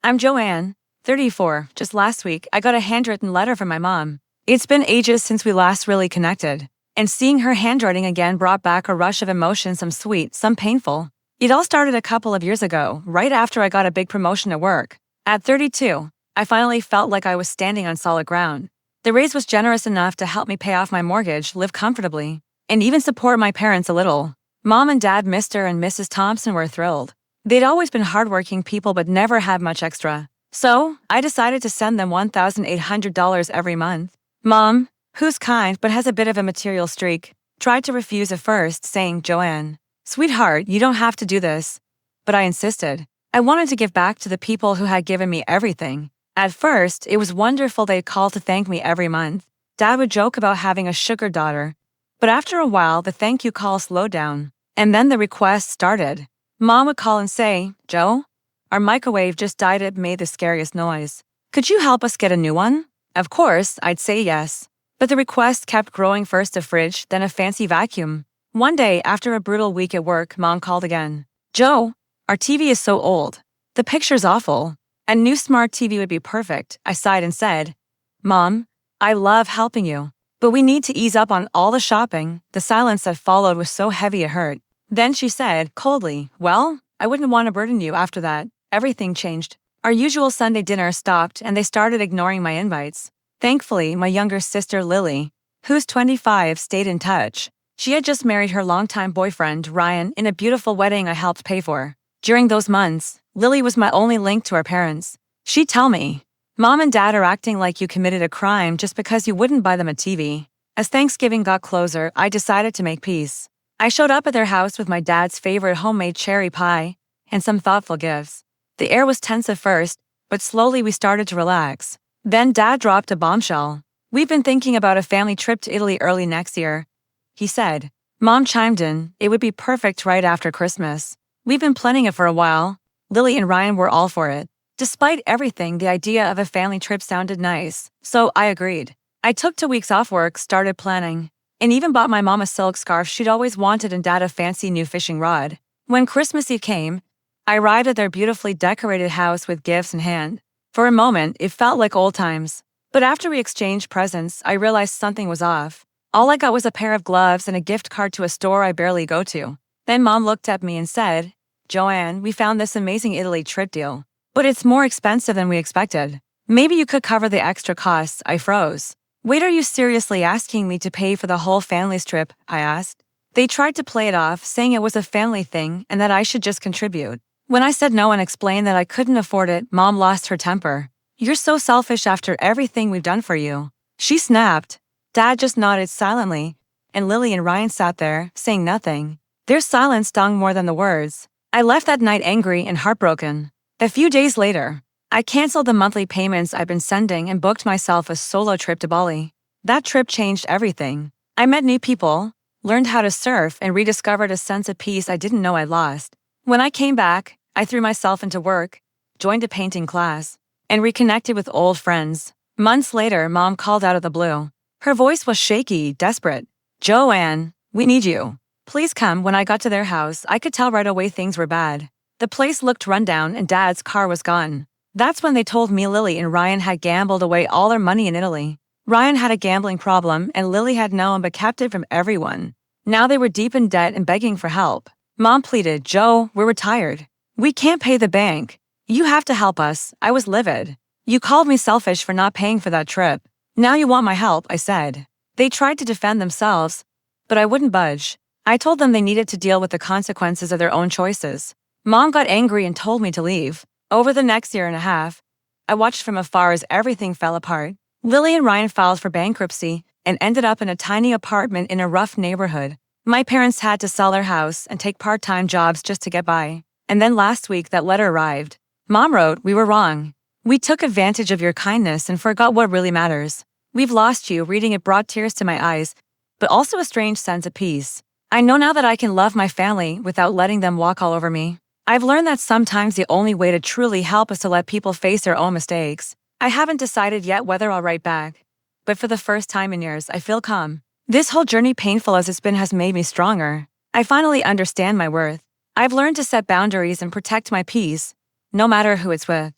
I'm Joanne, 34. Just last week, I got a handwritten letter from my mom. It's been ages since we last really connected. And seeing her handwriting again brought back a rush of emotion, some sweet, some painful. It all started a couple of years ago, right after I got a big promotion at work. At 32, I finally felt like I was standing on solid ground. The raise was generous enough to help me pay off my mortgage, live comfortably, and even support my parents a little. Mom and Dad, Mr. and Mrs. Thompson, were thrilled. They'd always been hardworking people but never had much extra. So, I decided to send them $1,800 every month. Mom, who's kind but has a bit of a material streak, tried to refuse at first, saying, "Joanne, sweetheart, you don't have to do this." But I insisted. I wanted to give back to the people who had given me everything. At first, it was wonderful they'd call to thank me every month. Dad would joke about having a sugar daughter. But after a while, the thank you call slowed down. And then the requests started. Mom would call and say, "Joe, our microwave just died. It made the scariest noise. Could you help us get a new one?" Of course, I'd say yes. But the requests kept growing, first a fridge, then a fancy vacuum. One day, after a brutal week at work, Mom called again. "Joe, our TV is so old. The picture's awful. A new smart TV would be perfect." I sighed and said, "Mom, I love helping you, but we need to ease up on all the shopping." The silence that followed was so heavy it hurt. Then she said, coldly, "Well, I wouldn't want to burden you." After that, everything changed. Our usual Sunday dinner stopped and they started ignoring my invites. Thankfully, my younger sister Lily, who's 25, stayed in touch. She had just married her longtime boyfriend, Ryan, in a beautiful wedding I helped pay for. During those months, Lily was my only link to our parents. She'd tell me, "Mom and Dad are acting like you committed a crime just because you wouldn't buy them a TV." As Thanksgiving got closer, I decided to make peace. I showed up at their house with my dad's favorite homemade cherry pie and some thoughtful gifts. The air was tense at first, but slowly we started to relax. Then Dad dropped a bombshell. "We've been thinking about a family trip to Italy early next year," he said. Mom chimed in, "It would be perfect right after Christmas. We've been planning it for a while." Lily and Ryan were all for it. Despite everything, the idea of a family trip sounded nice, so I agreed. I took 2 weeks off work, started planning, and even bought my mom a silk scarf she'd always wanted and Dad a fancy new fishing rod. When Christmas Eve came, I arrived at their beautifully decorated house with gifts in hand. For a moment, it felt like old times. But after we exchanged presents, I realized something was off. All I got was a pair of gloves and a gift card to a store I barely go to. Then Mom looked at me and said, "Joanne, we found this amazing Italy trip deal, but it's more expensive than we expected. Maybe you could cover the extra costs." I froze. "Wait, are you seriously asking me to pay for the whole family's trip?" I asked. They tried to play it off, saying it was a family thing and that I should just contribute. When I said no and explained that I couldn't afford it, Mom lost her temper. "You're so selfish after everything we've done for you." She snapped. Dad just nodded silently, and Lily and Ryan sat there, saying nothing. Their silence stung more than the words. I left that night angry and heartbroken. A few days later, I canceled the monthly payments I'd been sending and booked myself a solo trip to Bali. That trip changed everything. I met new people, learned how to surf, and rediscovered a sense of peace I didn't know I'd lost. When I came back, I threw myself into work, joined a painting class, and reconnected with old friends. Months later, Mom called out of the blue. Her voice was shaky, desperate. "Joanne, we need you. Please come." When I got to their house, I could tell right away things were bad. The place looked run down and Dad's car was gone. That's when they told me Lily and Ryan had gambled away all their money in Italy. Ryan had a gambling problem and Lily had known but kept it from everyone. Now they were deep in debt and begging for help. Mom pleaded, "Joe, we're retired. We can't pay the bank. You have to help us." I was livid. "You called me selfish for not paying for that trip. Now you want my help," I said. They tried to defend themselves, but I wouldn't budge. I told them they needed to deal with the consequences of their own choices. Mom got angry and told me to leave. Over the next year and a half, I watched from afar as everything fell apart. Lily and Ryan filed for bankruptcy and ended up in a tiny apartment in a rough neighborhood. My parents had to sell their house and take part-time jobs just to get by. And then last week that letter arrived. Mom wrote, "We were wrong. We took advantage of your kindness and forgot what really matters. We've lost you." Reading it brought tears to my eyes, but also a strange sense of peace. I know now that I can love my family without letting them walk all over me. I've learned that sometimes the only way to truly help is to let people face their own mistakes. I haven't decided yet whether I'll write back, but for the first time in years, I feel calm. This whole journey, painful as it's been, has made me stronger. I finally understand my worth. I've learned to set boundaries and protect my peace, no matter who it's with.